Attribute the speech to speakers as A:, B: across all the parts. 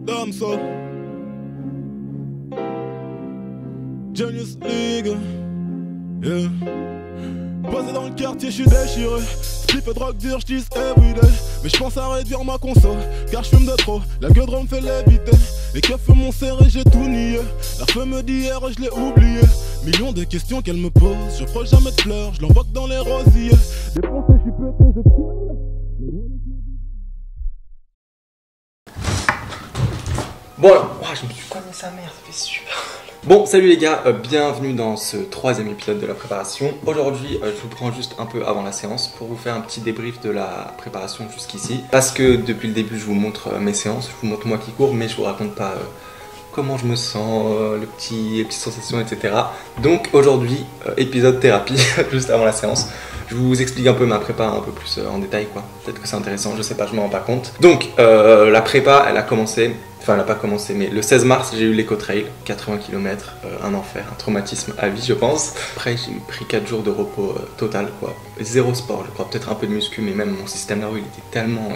A: Damso Genius League, yeah. Posé dans le quartier, je suis déchiré. Slip et drogue dure, j'dis everyday. Mais j'pense à réduire ma conso, car j'fume de trop. La gueule me fait léviter. Les keufs m'ont serré, j'ai tout nié. La femme d'hier, je l'ai oublié. Millions de questions qu'elle me pose. Je prends jamais de fleurs, je l'envoie que dans les rosiers. Défoncé, je suis pété, je tire.
B: Bon alors, je me suis cogné sa mère, ça fait super mal. Bon, salut les gars, bienvenue dans ce troisième épisode de la préparation. Aujourd'hui, je vous prends juste un peu avant la séance pour vous faire un petit débrief de la préparation jusqu'ici. Parce que depuis le début, je vous montre mes séances, je vous montre moi qui cours, mais je vous raconte pas comment je me sens, les petites sensations, etc. Donc aujourd'hui, épisode thérapie, juste avant la séance. Je vous explique un peu ma prépa un peu plus en détail quoi. Peut-être que c'est intéressant, je sais pas, je m'en rends pas compte. Donc la prépa, elle a commencé, enfin elle n'a pas commencé, mais le 16 mars j'ai eu l'éco-trail, 80 km, un enfer, un traumatisme à vie je pense. Après j'ai pris 4 jours de repos total quoi. Zéro sport, je crois, peut-être un peu de muscu, mais même mon système nerveux il était tellement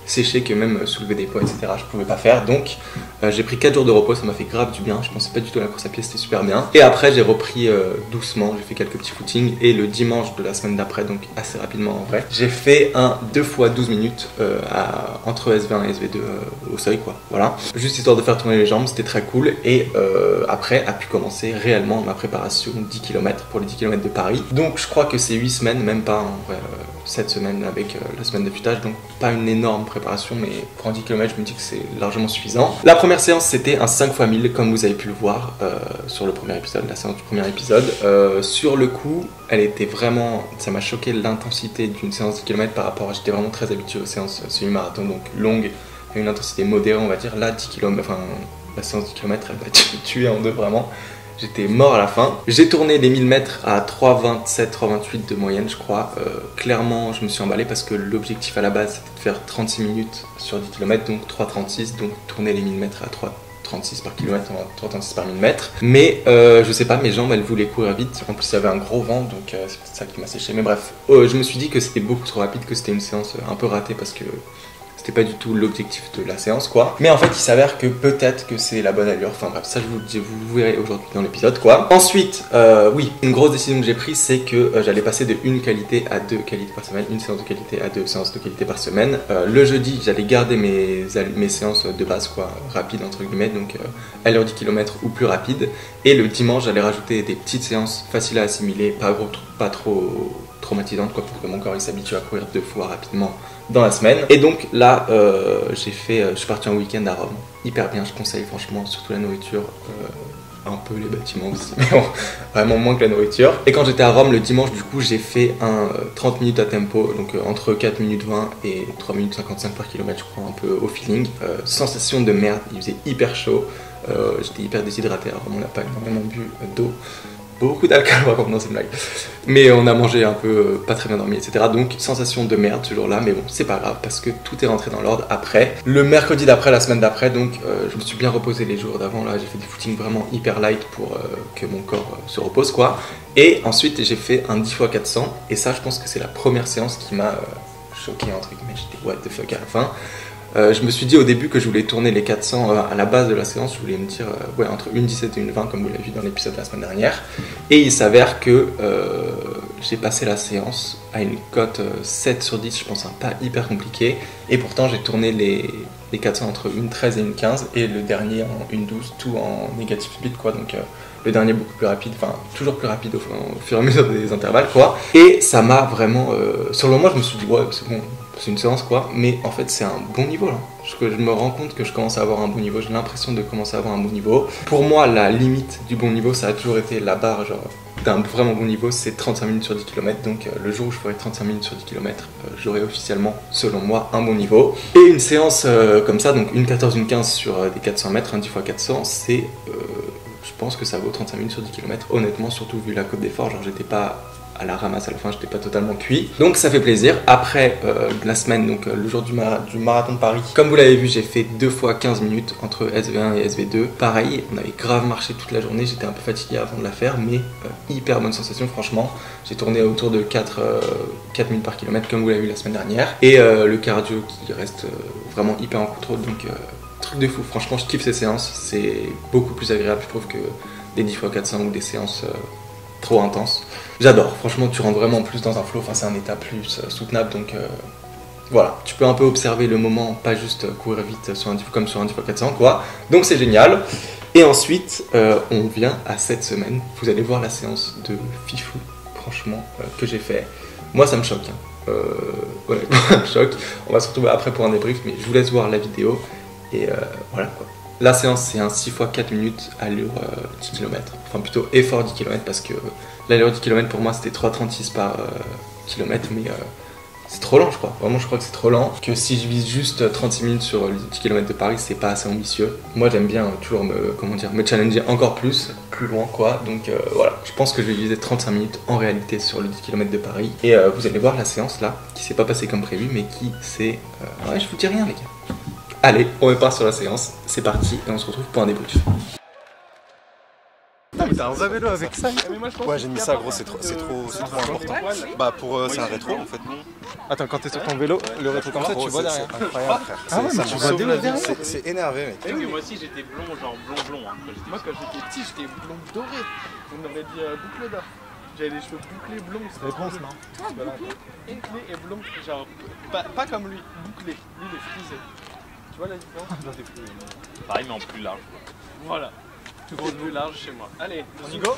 B: séché que même soulever des poids etc je pouvais pas faire. Donc j'ai pris 4 jours de repos, ça m'a fait grave du bien, je pensais pas du tout à la course à pied, c'était super bien. Et après j'ai repris doucement, j'ai fait quelques petits footings et le dimanche de la semaine d'après, donc assez rapidement en vrai, j'ai fait un 2 fois 12 minutes entre SV1 et SV2 au seuil quoi, voilà. Juste histoire de faire tourner les jambes, c'était très cool. Et après a pu commencer réellement ma préparation 10 km pour les 10 km de Paris. Donc je crois que c'est 8 semaines, même pas en vrai, 7 semaines avec la semaine d'affûtage, donc pas une énorme préparation, mais pour un 10 km je me dis que c'est largement suffisant. La première séance c'était un 5 x 1000 comme vous avez pu le voir sur le premier épisode, la séance du premier épisode. Sur le coup elle était vraiment, ça m'a choqué l'intensité d'une séance de 10 km par rapport à, j'étais vraiment très habitué aux séances semi-marathon, donc longues, à une intensité modérée on va dire. Là 10 km, enfin la séance de 10 km elle m'a tué en deux vraiment. J'étais mort à la fin. J'ai tourné les 1000 mètres à 3,27, 3,28 de moyenne je crois. Clairement je me suis emballé parce que l'objectif à la base c'était de faire 36 minutes sur 10 km, donc 3,36, donc tourner les 1000 mètres à 3,36 par kilomètre, 3,36 par 1000 mètres. Mais je sais pas, mes jambes elles voulaient courir vite. En plus il y avait un gros vent, donc c'est ça qui m'a séché. Mais bref, je me suis dit que c'était beaucoup trop rapide, que c'était une séance un peu ratée parce que c'était pas du tout l'objectif de la séance quoi. Mais en fait il s'avère que peut-être que c'est la bonne allure. Enfin bref, ça vous verrez aujourd'hui dans l'épisode quoi. Ensuite, oui, une grosse décision que j'ai prise, c'est que j'allais passer de une qualité à 2 qualités par semaine, une séance de qualité à 2 séances de qualité par semaine. Le jeudi j'allais garder mes séances de base quoi, rapides entre guillemets, donc allure 10 km ou plus rapide. Et le dimanche j'allais rajouter des petites séances faciles à assimiler, pas trop traumatisantes quoi, pour que mon corps il s'habitue à courir 2 fois rapidement dans la semaine. Et donc là je suis parti en week-end à Rome, hyper bien, je conseille franchement, surtout la nourriture, un peu les bâtiments aussi, mais bon, vraiment moins que la nourriture. Et quand j'étais à Rome le dimanche du coup j'ai fait un 30 minutes à tempo, donc entre 4 minutes 20 et 3 minutes 55 par kilomètre je crois, un peu au feeling. Sensation de merde, il faisait hyper chaud, j'étais hyper déshydraté, alors on n'a pas énormément bu d'eau, beaucoup d'alcool par contre dans cette blague, mais on a mangé un peu, pas très bien dormi etc. Donc sensation de merde ce jour là, mais bon c'est pas grave parce que tout est rentré dans l'ordre après. Le mercredi d'après, la semaine d'après, donc je me suis bien reposé les jours d'avant, là j'ai fait des footings vraiment hyper light pour que mon corps se repose quoi. Et ensuite j'ai fait un 10 x 400 et ça je pense que c'est la première séance qui m'a choqué entre guillemets, j'étais what the fuck à la fin. Je me suis dit au début que je voulais tourner les 400 à la base de la séance, je voulais me dire ouais, entre 1,17 et 1,20 comme vous l'avez vu dans l'épisode de la semaine dernière. Et il s'avère que j'ai passé la séance à une cote 7 sur 10, je pense pas hyper compliqué. Et pourtant j'ai tourné les 400 entre 1,13 et 1,15 et le dernier en 1,12, tout en négatif speed quoi. Donc le dernier beaucoup plus rapide, enfin toujours plus rapide au fur et à mesure des intervalles quoi. Et ça m'a vraiment, sur le moment je me suis dit ouais c'est bon, c'est une séance quoi, mais en fait c'est un bon niveau là. Parce que je me rends compte que je commence à avoir un bon niveau, j'ai l'impression de commencer à avoir un bon niveau. Pour moi la limite du bon niveau ça a toujours été la barre genre d'un vraiment bon niveau, c'est 35 minutes sur 10 km. Donc le jour où je ferai 35 minutes sur 10 km, j'aurai officiellement selon moi un bon niveau. Et une séance comme ça, donc une 14, une 15 sur des 400 mètres, un 10 x 400, c'est je pense que ça vaut 35 minutes sur 10 km honnêtement, surtout vu la côte d'effort, genre j'étais pas à la ramasse à la fin, j'étais pas totalement cuit. Donc ça fait plaisir. Après la semaine, donc le jour du marathon de Paris, comme vous l'avez vu, j'ai fait 2 fois 15 minutes entre SV1 et SV2. Pareil, on avait grave marché toute la journée, j'étais un peu fatigué avant de la faire, mais hyper bonne sensation franchement. J'ai tourné autour de 4 minutes par kilomètre comme vous l'avez vu la semaine dernière. Et le cardio qui reste vraiment hyper en contrôle, donc truc de fou. Franchement, je kiffe ces séances, c'est beaucoup plus agréable, je trouve, que des 10 x 400 ou des séances trop intenses. J'adore, franchement, tu rentres vraiment plus dans un flow, enfin c'est un état plus soutenable, donc voilà, tu peux un peu observer le moment, pas juste courir vite sur comme sur un 10 x 400 quoi, donc c'est génial. Et ensuite, on vient à cette semaine, vous allez voir la séance de Fifou, franchement, que j'ai fait. Moi ça me choque, hein. Honnêtement ça me choque, on va se retrouver après pour un débrief, mais je vous laisse voir la vidéo, et voilà quoi. La séance c'est un 6 x 4 minutes allure 10 km, enfin plutôt effort 10 km parce que l'allure 10 km pour moi c'était 3,36 par kilomètre, mais c'est trop lent je crois, vraiment je crois que c'est trop lent, que si je vise juste 36 minutes sur les 10 km de Paris c'est pas assez ambitieux. Moi j'aime bien toujours me challenger encore plus loin quoi, donc voilà, je pense que je vais viser 35 minutes en réalité sur le 10 km de Paris, et vous allez voir la séance là, qui s'est pas passée comme prévu, mais qui s'est... ouais, je vous dis rien les gars. Allez, on part sur la séance, c'est parti et on se retrouve pour un débrief.
C: Putain, mais t'as un vrai vélo avec ça?
D: Ouais, j'ai mis ça gros, c'est trop important. Bah pour c'est un rétro en fait.
C: Attends, quand t'es sur ton vélo, le rétro comme ça, tu vois derrière.
D: C'est incroyable frère.
C: Ah ouais, mais tu vois derrière.
D: C'est énervé mec.
E: Oui, mais moi aussi j'étais blond, genre blond. Hein, moi quand j'étais petit, j'étais blond doré. On aurait dit boucle d'or. J'avais les cheveux bouclés blonds. C'était
C: réponse, non?
E: Bouclé et blond, genre pas comme lui, bouclé. Lui il est frisé. Tu vois la différence? Pareil mais en plus large. Voilà. Tout est plus large chez moi. Allez, on y go.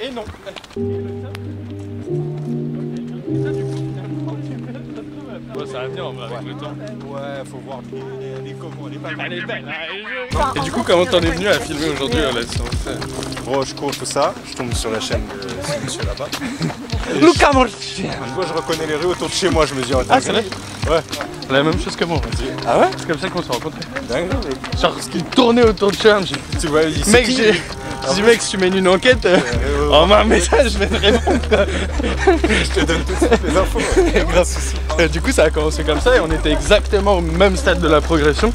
E: Et non. Bon, ça va venir en vrai avec le temps.
D: Ouais, faut voir. Elle est comment? Elle est
E: belle. Et du coup, comment t'en es venu à filmer aujourd'hui la séance?
D: Bon, je cours tout ça, je tombe sur la chaîne de ce monsieur là-bas.
E: Luca Morci.
D: Je vois, je reconnais les rues autour de chez moi, je me dis...
E: Ah, c'est vrai?
D: Ouais.
E: La même chose que moi.
D: Ah ouais?
E: C'est comme ça qu'on s'est rencontrés.
D: Dingue,
E: genre, ce qui tournait autour de chez moi,
D: tu vois, il dit...
E: Mec, j'ai dit, mec, si tu mènes une enquête, envoie un message, je vais te répondre.
D: Je te donne toutes les infos.
E: Grâce. Du coup, ça a commencé comme ça et on était exactement au même stade de la progression.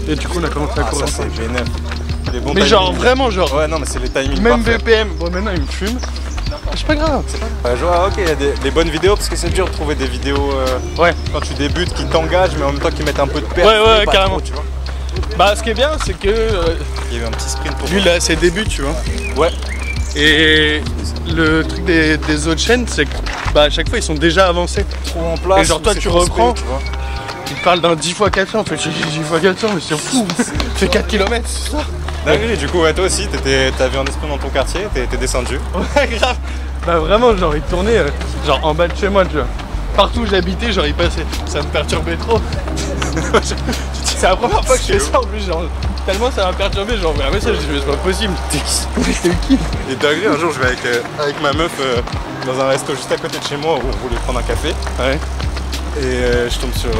E: Et du coup, on a commencé à courir.
D: Ça, c'est vénère.
E: Mais genre, vraiment, genre.
D: Ouais, non, mais c'est les timings.
E: Même BPM. Bon, maintenant, il me fume. C'est pas grave.
D: Je vois, ok, il y a des bonnes vidéos parce que c'est dur de trouver des vidéos quand tu débutes qui t'engagent, mais en même temps qui mettent un peu de perte.
E: Ouais, carrément.
D: Trop, tu vois.
E: Bah, ce qui est bien, c'est que.
D: Il y a eu un petit sprint pour
E: lui, là, c'est début, tu vois.
D: Ouais.
E: Et le truc des autres chaînes, c'est que à chaque fois, ils sont déjà avancés.
D: Trop en place.
E: Et genre, toi, tu reprends.
D: Tu vois.
E: Ils parlent d'un 10 x 400. En fait, j'ai 10 x 400, mais c'est fou. Tu fais 4 km, c'est ça?
D: Dingue, du coup, ouais, toi aussi, t'avais un esprit dans ton quartier, t'es descendu.
E: Ouais, grave. Bah, vraiment, genre, ils tournaient genre en bas de chez moi, tu vois. Partout où j'habitais, genre, ils passaient. Ça me perturbait trop. C'est la première fois que je fais ça en plus, genre. Tellement ça m'a perturbé, j'ai envoyé un message, je dis mais c'est pas possible. T'es qui?
D: Et dingue, un jour, je vais avec ma meuf dans un resto juste à côté de chez moi où on voulait prendre un café.
E: Ouais.
D: Et je tombe sur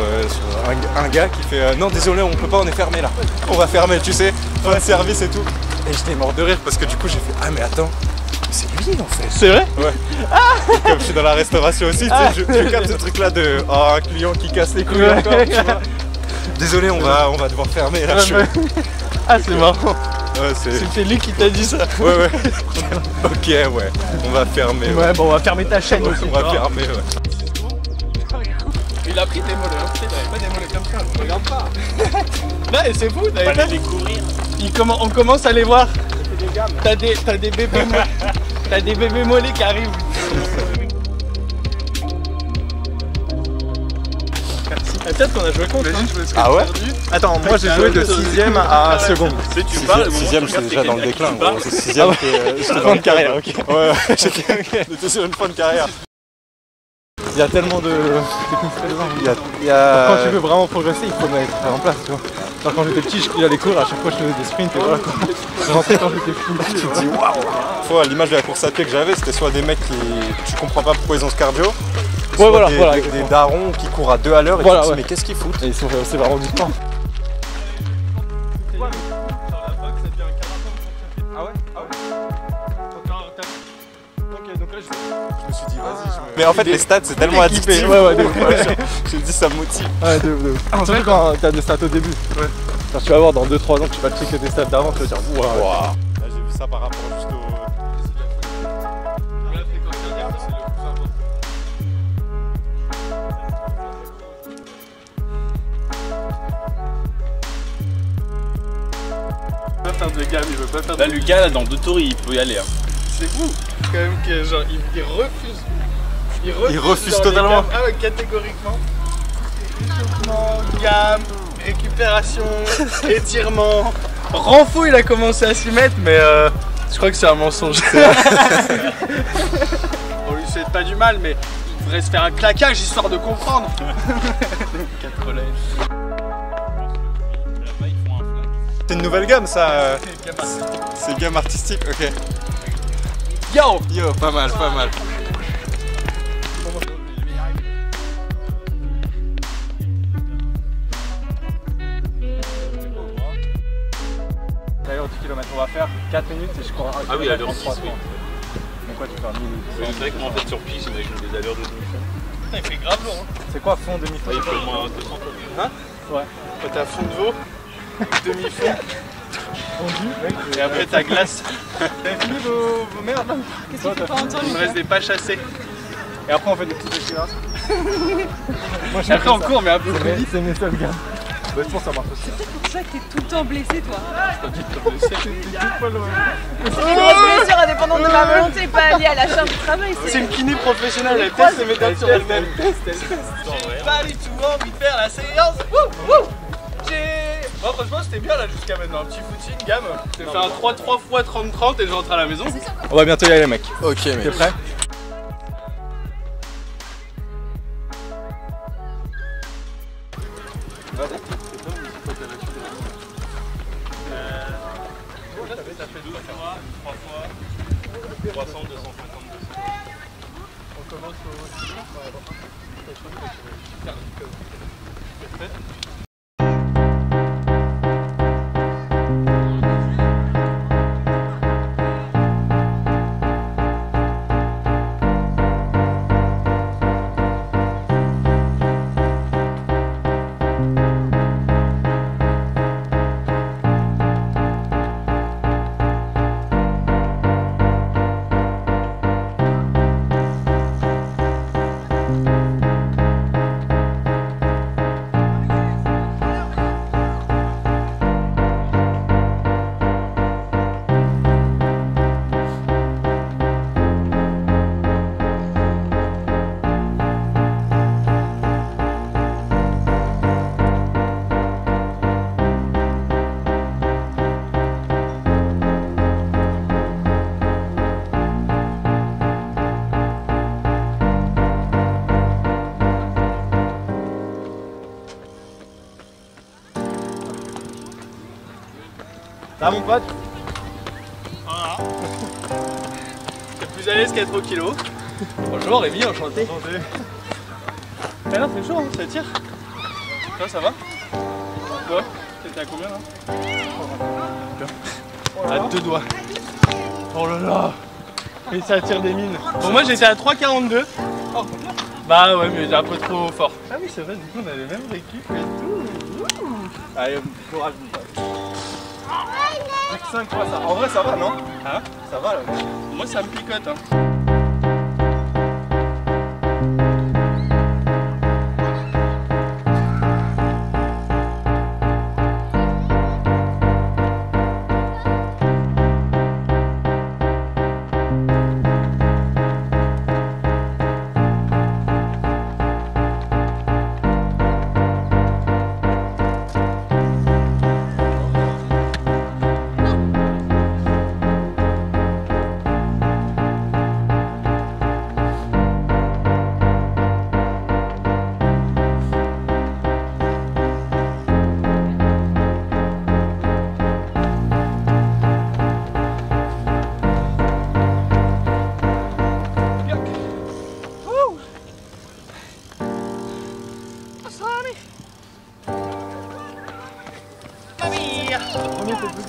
D: un gars qui fait non désolé on peut pas, on est fermé là. On va fermer tu sais, fin de service et tout. Et j'étais mort de rire parce que du coup j'ai fait ah mais attends, c'est lui en fait.
E: C'est vrai?
D: Ouais. Comme je suis dans la restauration aussi, tu sais, je capte ce truc là de un client qui casse les couilles encore, tu vois. Désolé on va devoir fermer là.
E: Ah c'est marrant.
D: Ouais,
E: c'était lui qui t'a dit ça.
D: Ouais. Ok ouais, on va fermer.
E: Ouais bon on va fermer ta chaîne aussi.
D: On va fermer ouais.
E: Il a pris des mollets, hein. Tu t'avais pas des mollets comme ça, regarde pas. Non et c'est fou, t'avais pas les courir. On commence à les voir. T'as des bébés mollets. T'as des bébés mollets qui arrivent. Merci. Peut-être qu'on a joué contre.
D: Ah ouais?
C: Attends, moi j'ai joué de 6ème à seconde.
D: 6ème j'étais déjà dans le déclin. C'est 6ème que
C: j'étais fin de carrière, ok.
D: Ouais, j'étais sur une fin de carrière.
C: Il y a tellement de techniques dedans. Quand tu veux vraiment progresser, il faut mettre en place, tu vois. Genre quand j'étais petit, j'allais courir, à chaque fois je faisais des sprints et voilà quoi. Je rentrais quand j'étais fou.
D: Tu te dis waouh! Fois l'image de la course à pied que j'avais, c'était soit des mecs qui tu comprends pas pourquoi ils ont ce cardio.
C: Ouais, voilà,
D: des darons qui courent à 2 à l'heure et
C: voilà,
D: tu te dis mais qu'est-ce qu'ils foutent?
C: Et c'est vraiment du temps.
E: Ah ouais?
D: Je me suis dit, vas-y, Mais en fait, les stats, c'est tellement addictif.
C: Ouais,
D: J'ai dit, ça me motive.
C: Ouais, de ouf. Surtout quand t'as des stats au début. Ouais. Quand tu vas voir dans 2-3 ans, tu vas checker tes stats d'avant, tu vas dire, waouh.
D: Là, j'ai vu ça par rapport juste au.
E: De gamme, il veut pas faire
F: Là, Lucas, là, dans 2 tours, il peut y aller. Hein.
E: C'est fou, quand même, que genre, il refuse.
D: Il refuse
E: dans les
D: totalement.
E: gammes. Ah ouais, catégoriquement. Échauffement, gamme, récupération, étirement. Renfo, il a commencé à s'y mettre, mais je crois que c'est un mensonge. On lui souhaite pas du mal, mais il devrait se faire un claquage histoire de comprendre. 4 relais.
D: C'est une nouvelle gamme, ça. C'est gamme artistique, ok.
E: Yo!
D: Yo, pas mal, pas mal.
C: D'ailleurs, 10 km, on va faire 4 minutes et je crois.
F: Ah oui, allure 6, oui.
C: Donc quoi, tu fais un minute.
F: C'est vrai que moi, en fait, sur piste, j'imagine des allures de demi-fond.
E: Il fait grave lourd, hein.
C: C'est quoi fond demi-fond?
F: Il fait au moins 200 quoi.
E: Hein?
C: Ouais.
E: Quand t'as fond de veau, demi-fond, et après t'as glace. T'as fini vos merdes là?
G: Qu'est-ce que tu peux entendre?
E: Il me reste des pas chassés.
C: Et après, on fait des petites accélérations. Moi,
E: Et après on court, mais un peu plus vite.
C: C'est mes seules gammes. Bah, je pense que ça marche aussi.
G: C'est pour ça que t'es tout le temps blessé, toi.
C: Oh,
G: C'est une grosse blessure indépendante de ma volonté, pas liée à la charge du travail.
E: C'est une kiné professionnelle, elle teste ses méthodes sur elle-même. J'ai pas du tout envie de faire la séance. Bon, franchement, c'était bien là jusqu'à maintenant. Un petit footing, gamme. J'ai fait un 3-3 x 30-30 et je rentre à la maison.
C: on va bientôt y aller, mec.
D: Ok, mec.
C: T'es prêt?
F: Ça fait 12 fois, 3 fois, 300, 250, 200.
E: On commence au.
C: Ça mon pote?
E: Voilà. T'es plus à l'aise qu'être au kilo. Bonjour Rémi, enchanté. Ah non, c'est chaud, hein, ça tire. Toi, ça va? Toi, t'étais à combien là? À 2 doigts. Oh là là. Et ça attire des mines. Bon, moi j'étais à 3,42. Oh. Bah ouais, mais j'ai un peu trop fort. Ah oui, c'est vrai, du coup on a les mêmes récup et tout.
C: Allez, courage mon pote. 5 fois ça. En vrai ça va non?
E: Hein?
C: Ça va là.
E: Moi ça me picote hein.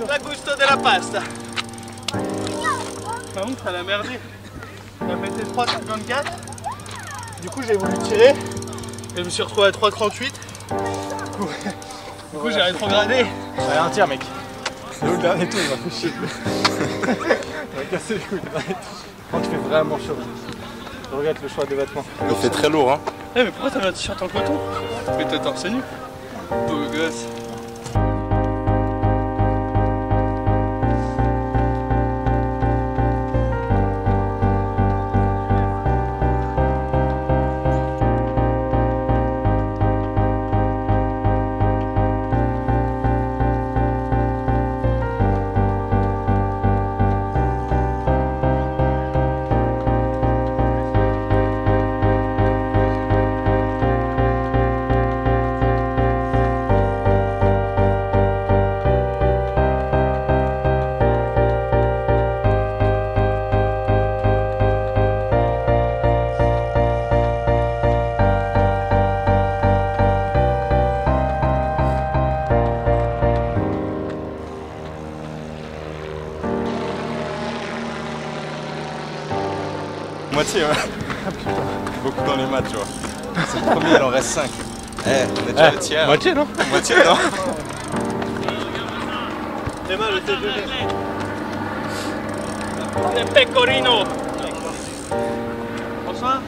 E: La gusto de la pasta. Par contre, elle a merdé. Il a pété 3,54. Du coup j'ai voulu tirer et je me suis retrouvé à 3,38. Du coup j'ai rétrogradé.
C: Allez, un tir mec. C'est le dernier tour, il m'a fait chier. Il m'a cassé les couilles le dernier tour. Quand tu fais vraiment chaud. Je regrette le choix des vêtements.
D: Il fait très lourd hein.
E: Eh mais pourquoi t'as mis un t-shirt en coton? Mais t'es torse nu. Beau gosse.
D: Moitié ouais. Beaucoup dans les maths tu vois. C'est le premier, il en reste 5. Eh, on est déjà le tiers.
E: Moitié non?
D: Moitié non.
E: C'est mal le TGV. Le pecorino. Bonsoir.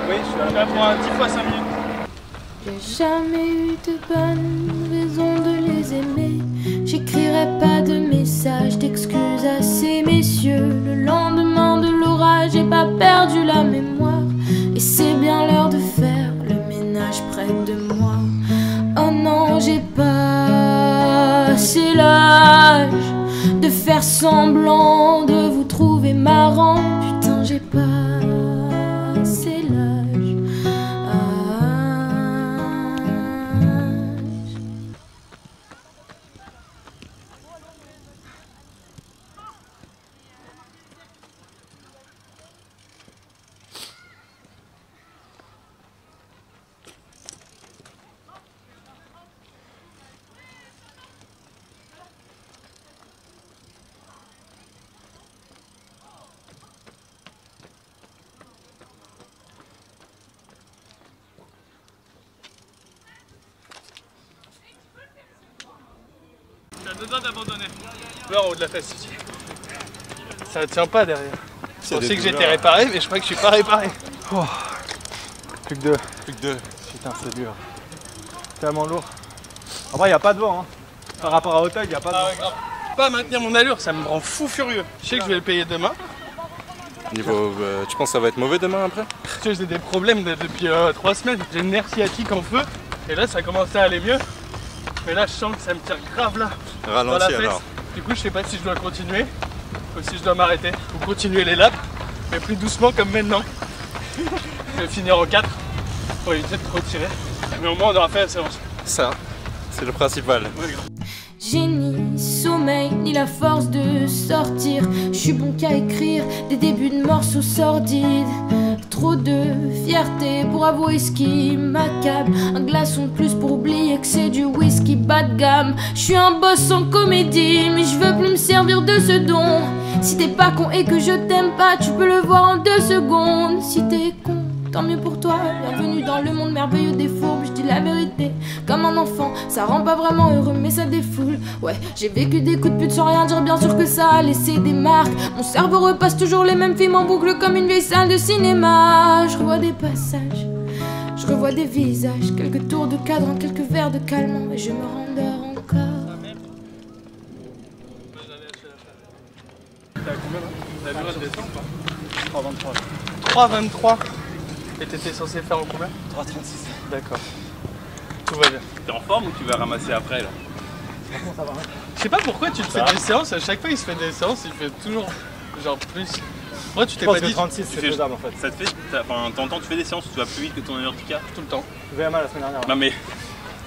E: Oui, je suis là pour un 10 fois 5 minutes.
H: J'ai jamais eu de bonne raison de les aimer. J'écrirai pas de messages d'excuses à ces messieurs. Le lendemain de l'orage, j'ai pas perdu la mémoire. Et c'est bien l'heure de faire le ménage près de moi. Oh non, j'ai pas assez l'âge de faire semblant de vous trouver marrant. Putain, j'ai pas assez l'âge.
E: T'as deux doigts d'abandonner. Là en haut de la fesse ici. Ça tient pas derrière. Je pensais que j'étais réparé, mais je crois que je suis pas réparé.
C: Oh. Plus que deux.
D: Plus que 2.
C: Putain, c'est dur. Tellement lourd. En vrai, il n'y a pas de vent. Hein. Par rapport à Auteuil, il n'y a pas de vent.
E: Ouais, grave. Pas maintenir mon allure, ça me rend fou furieux. Je sais que je vais le payer demain.
D: Niveau, tu penses que ça va être mauvais demain après?
E: Tu sais, j'ai des problèmes depuis 3 semaines. J'ai le nerf sciatique en feu. Et là, ça commence à aller mieux. Mais là, je sens que ça me tire grave là. Dans la
D: Ralentis
E: fesse.
D: alors.
E: Du coup, je sais pas si je dois continuer ou si je dois m'arrêter. Ou continuer les laps, mais plus doucement comme maintenant. Je vais finir en 4 pour éviter de trop tirer. Mais au moins, on aura fait la séance.
D: Ça, c'est le principal.
E: Ouais, grave.
H: J'ai ni sommeil, ni la force de sortir. Je suis bon qu'à écrire des débuts de morceaux sordides. Trop de fierté pour avouer ce qui m'accable. Un glaçon de plus pour oublier que c'est du whisky bas de gamme. Je suis un boss en comédie, mais je veux plus me servir de ce don. Si t'es pas con et que je t'aime pas, tu peux le voir en 2 secondes. Si t'es con, tant mieux pour toi. Bienvenue dans le monde merveilleux des fourbes. Je dis la vérité, comme un enfant. Ça rend pas vraiment heureux, mais ça défoule. Ouais, j'ai vécu des coups de pute sans rien dire. Bien sûr que ça a laissé des marques. Mon cerveau repasse toujours les mêmes films en boucle comme une vieille salle de cinéma. Je revois des passages, je revois des visages. Quelques tours de cadran, quelques verres de calmant. Et je me rendors encore.
E: T'as combien là? La durée de descente ou pas? 3,23. 3,23. Et t'étais censé faire en combien?
C: 3,36.
E: D'accord. Tout va bien.
F: T'es en forme ou tu vas ramasser après là?
E: Je sais pas pourquoi tu te fais des séances, à chaque fois il se fait des séances, il fait toujours genre plus. Pourquoi tu t'es pas dit
C: 36, c'est
F: fais-
C: faisable en fait.
F: Ça te fait. Enfin, t'entends, tu fais des séances où tu vas plus vite que ton vertical?
E: tout le temps?
C: VMA la semaine dernière.
F: Non mais.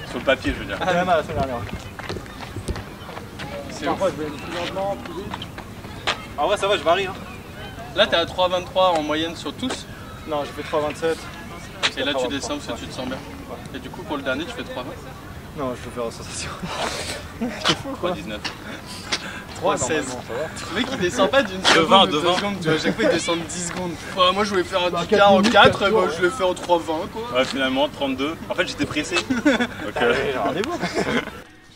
F: Sur le papier, je veux dire.
C: VMA la semaine dernière.
E: C'est
C: Parfois
E: ouf.
C: je vais plus lentement, plus vite.
F: En vrai, ça va, je varie. Hein.
E: Là t'es à 3,23 en moyenne sur tous,
C: Non, j'ai fait 3,27.
E: et là tu descends parce que tu te sens bien. Et du coup pour le dernier tu fais 3,20.
C: Non, je veux faire en sensation.
F: 3,19.
E: 3, 16. Le mec il descend pas d'une seconde, de 2 secondes, tu vois, à chaque fois il descend de 10 secondes. Enfin, moi je voulais faire un 10K en 4, et bah, je l'ai fait en 3,20 quoi.
F: Ouais, finalement 32. En fait j'étais pressé. Donc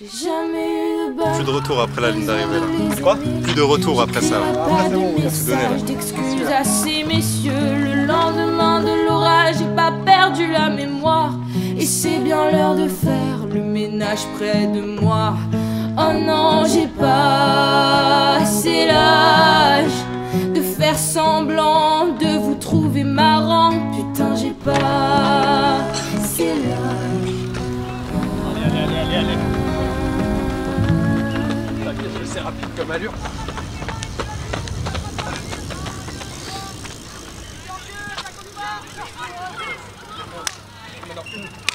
H: J'ai jamais eu de balle.
D: Plus de retour après la ligne d'arrivée là.
H: Quoi?
D: Plus de retour après ça.
H: Pas de message d'excuses à ces messieurs. Le lendemain de l'orage, j'ai pas perdu la mémoire. Et c'est bien l'heure de faire le ménage près de moi. Oh non, j'ai pas assez l'âge de faire semblant de vous trouver marrant. Putain, j'ai pas assez l'âge.
E: Allez. C'est rapide comme allure.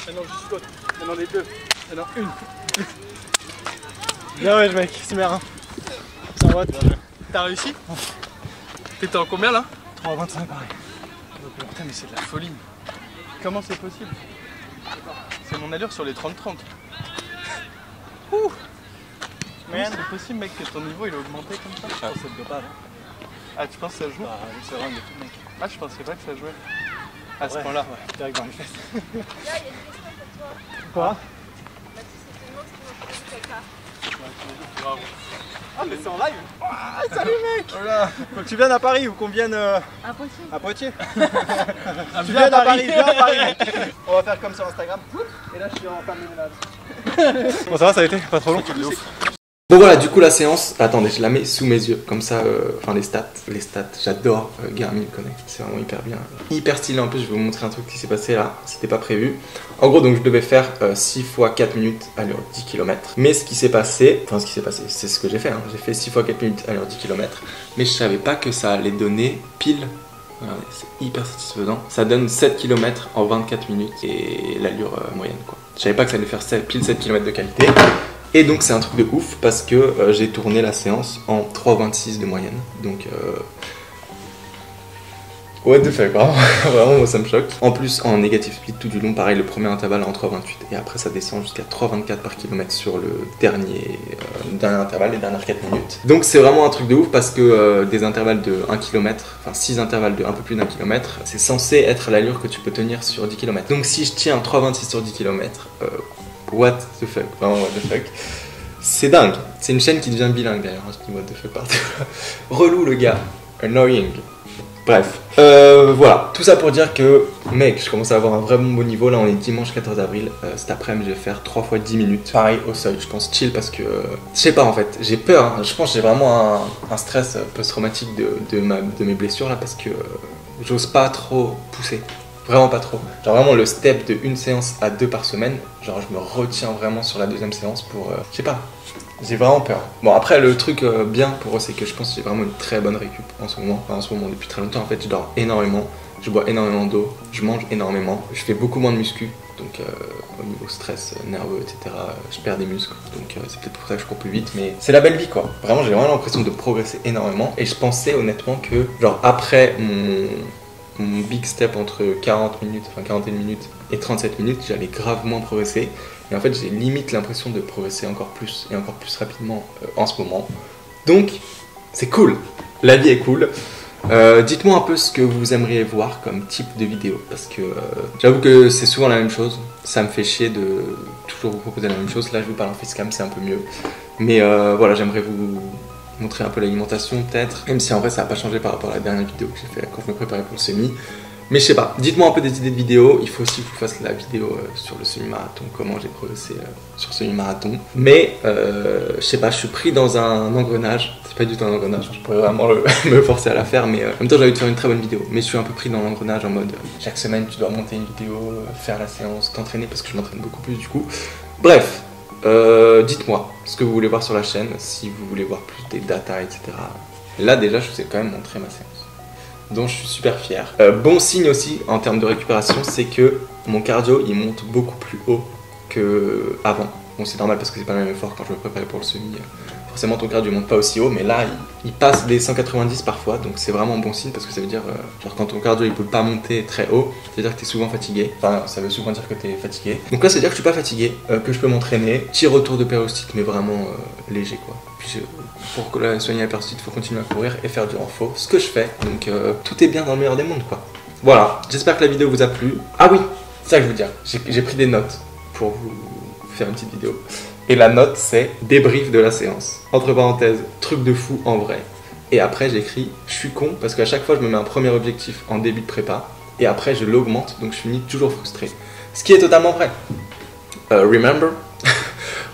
E: Maintenant juste l'autre. Maintenant les deux. Maintenant une. Bien ouais mec, c'est bien. Ça va. T'as réussi? T'étais en combien là?
C: 3,25 pareil.
E: Putain mais c'est de la folie. Comment c'est possible? C'est mon allure sur les 30-30. Ouh. C'est possible mec que ton niveau il a augmenté comme ça?
C: Ah, c'est le dopage.
E: Ah tu penses que ça joue?
C: Bah, c'est vrai, mais mec.
E: Ah je pensais pas que ça jouait. À ce point-là.
C: Ouais, direct dans les fesses.
G: Là, il y a une question pour toi.
C: Quoi?
G: Baptiste, c'est une montre qui mange plus caca.
C: Ah mais c'est en live. Ah, salut mec. Voilà. Faut que tu viennes à Paris ou qu'on vienne
G: À Poitiers.
C: à Poitiers. Tu viens à Paris, viens à Paris. On va faire comme sur Instagram. Et là je suis en plein de ménage. Bon ça va, ça a été pas trop long.
B: Bon voilà, du coup la séance, attendez, je la mets sous mes yeux, comme ça, enfin les stats, j'adore Garmin Connect, c'est vraiment hyper bien, hyper stylé. En plus je vais vous montrer un truc qui s'est passé là, c'était pas prévu. En gros donc je devais faire 6 fois 4 minutes à l'heure 10 km, mais ce qui s'est passé, c'est ce que j'ai fait, hein. J'ai fait 6 fois 4 minutes à l'heure 10 km, mais je savais pas que ça allait donner pile, regardez, c'est hyper satisfaisant, ça donne 7 km en 24 minutes et l'allure moyenne quoi. Je savais pas que ça allait faire pile 7 km de qualité. Et donc c'est un truc de ouf parce que j'ai tourné la séance en 3,26 de moyenne. Donc what the fuck, vraiment moi ça me choque. En plus en négatif speed tout du long, pareil le premier intervalle en 3,28 et après ça descend jusqu'à 3,24 par kilomètre sur le dernier intervalle, les dernières 4 minutes. Donc c'est vraiment un truc de ouf parce que des intervalles de 1 km, enfin 6 intervalles de un peu plus d'1 km, c'est censé être l'allure que tu peux tenir sur 10 km. Donc si je tiens 3,26 sur 10 km, what the fuck, vraiment what the fuck. C'est dingue, c'est une chaîne qui devient bilingue d'ailleurs, je dis what the fuck partout. Relou le gars, annoying. Bref, voilà, tout ça pour dire que, mec, je commence à avoir un vraiment bon niveau. Là on est dimanche 14 avril, cet après-midi je vais faire 3 fois 10 minutes. Pareil au seuil, je pense chill parce que, je sais pas en fait, j'ai peur, hein. Je pense que j'ai vraiment un stress post-traumatique de mes blessures là parce que j'ose pas trop pousser. Vraiment pas trop. Genre vraiment le step de une séance à 2 par semaine, genre je me retiens vraiment sur la deuxième séance pour... je sais pas, j'ai vraiment peur. Bon après le truc bien pour eux c'est que je pense que j'ai vraiment une très bonne récup en ce moment. Enfin en ce moment depuis très longtemps en fait je dors énormément, je bois énormément d'eau, je mange énormément, je fais beaucoup moins de muscu. Donc au niveau stress, nerveux, etc. Je perds des muscles. Donc c'est peut-être pour ça que je cours plus vite. Mais c'est la belle vie quoi. Vraiment j'ai vraiment l'impression de progresser énormément. Et je pensais honnêtement que genre après mon big step entre 41 minutes et 37 minutes, j'allais gravement progresser. Et en fait, j'ai limite l'impression de progresser encore plus et encore plus rapidement en ce moment. Donc, c'est cool. La vie est cool. Dites-moi un peu ce que vous aimeriez voir comme type de vidéo. Parce que j'avoue que c'est souvent la même chose. Ça me fait chier de toujours vous proposer la même chose. Là, je vous parle en facecam, c'est un peu mieux. Mais voilà, j'aimerais vous montrer un peu l'alimentation peut-être, même si en vrai ça n'a pas changé par rapport à la dernière vidéo que j'ai fait quand je me préparais pour le semi. Mais je sais pas, dites-moi un peu des idées de vidéos. Il faut aussi que je vous fasse la vidéo sur le semi-marathon, comment j'ai progressé sur le semi-marathon. Mais je sais pas, je suis pris dans un engrenage. C'est pas du tout un engrenage, je pourrais vraiment me forcer à la faire, mais en même temps j'ai envie de faire une très bonne vidéo. Mais je suis un peu pris dans l'engrenage en mode chaque semaine tu dois monter une vidéo, faire la séance, t'entraîner parce que je m'entraîne beaucoup plus du coup. Bref. Dites-moi ce que vous voulez voir sur la chaîne, si vous voulez voir plus des data, etc. Là déjà je vous ai quand même montré ma séance, dont je suis super fier. Bon signe aussi en termes de récupération, c'est que mon cardio il monte beaucoup plus haut qu'avant. Bon c'est normal parce que c'est pas le même effort quand je me préparais pour le semi forcément ton cardio monte pas aussi haut, mais là il passe des 190 parfois, donc c'est vraiment un bon signe parce que ça veut dire genre quand ton cardio il peut pas monter très haut, c'est-à-dire que tu es souvent fatigué, enfin ça veut souvent dire que tu es fatigué. Donc là ça veut dire que je suis pas fatigué, que je peux m'entraîner, petit retour de périostite mais vraiment léger quoi. Puis pour soigner la périostite, il faut continuer à courir et faire du renfort, ce que je fais, donc tout est bien dans le meilleur des mondes quoi. Voilà, j'espère que la vidéo vous a plu. Ah oui, c'est ça que je veux dire, j'ai pris des notes pour vous faire une petite vidéo. Et la note c'est débrief de la séance. Entre parenthèses, truc de fou en vrai. Et après j'écris je suis con parce qu'à chaque fois je me mets un premier objectif en début de prépa et après je l'augmente donc je finis toujours frustré. Ce qui est totalement vrai. Remember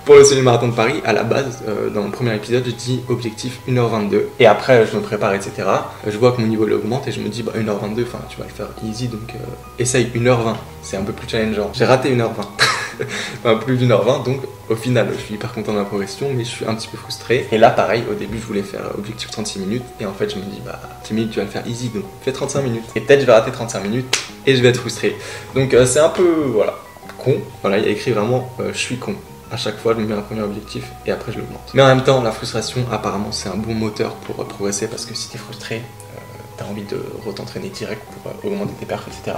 B: pour le semi-marathon de Paris, à la base, dans le premier épisode, je dis objectif 1h22 et après je me prépare etc. Je vois que mon niveau augmente et je me dis bah 1h22, enfin tu vas le faire easy donc essaye 1h20, c'est un peu plus challengeant. J'ai raté 1h20. Enfin, plus d'1h20, donc au final je suis hyper content de ma progression mais je suis un petit peu frustré. Et là pareil, au début je voulais faire objectif 36 minutes et en fait je me dis bah 10 minutes tu vas le faire easy donc fais 35 minutes. Et peut-être je vais rater 35 minutes et je vais être frustré. Donc c'est un peu voilà, con, voilà il y a écrit vraiment je suis con. À chaque fois je me mets un premier objectif et après je l'augmente. Mais en même temps la frustration apparemment c'est un bon moteur pour progresser parce que si t'es frustré, t'as envie de re-t'entraîner direct pour augmenter tes perfs etc.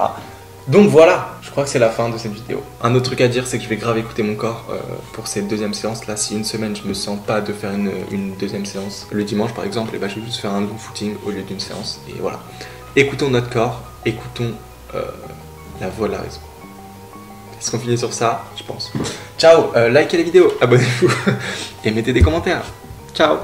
B: Donc voilà, je crois que c'est la fin de cette vidéo. Un autre truc à dire, c'est que je vais grave écouter mon corps pour cette deuxième séance. Là, si une semaine je me sens pas de faire une deuxième séance, le dimanche par exemple, et bah, je vais juste faire un long footing au lieu d'une séance. Et voilà. Écoutons notre corps, écoutons la voix de la raison. Est-ce qu'on finit sur ça? Je pense. Ciao, likez la vidéo, abonnez-vous et mettez des commentaires. Ciao.